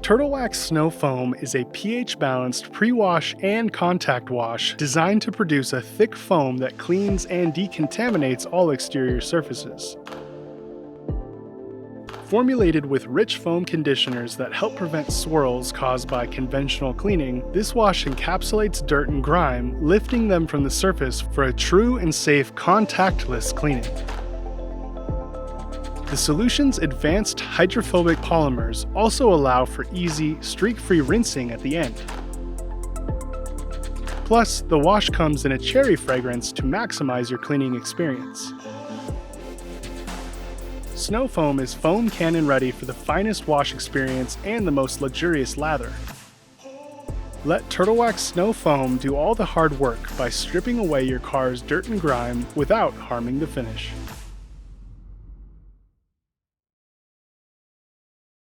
Turtle Wax Snow Foam is a pH-balanced pre-wash and contact wash designed to produce a thick foam that cleans and decontaminates all exterior surfaces. Formulated with rich foam conditioners that help prevent swirls caused by conventional cleaning, this wash encapsulates dirt and grime, lifting them from the surface for a true and safe contactless cleaning. The solution's advanced hydrophobic polymers also allow for easy, streak-free rinsing at the end. Plus, the wash comes in a cherry fragrance to maximize your cleaning experience. Snow Foam is foam cannon ready for the finest wash experience and the most luxurious lather. Let Turtle Wax Snow Foam do all the hard work by stripping away your car's dirt and grime without harming the finish.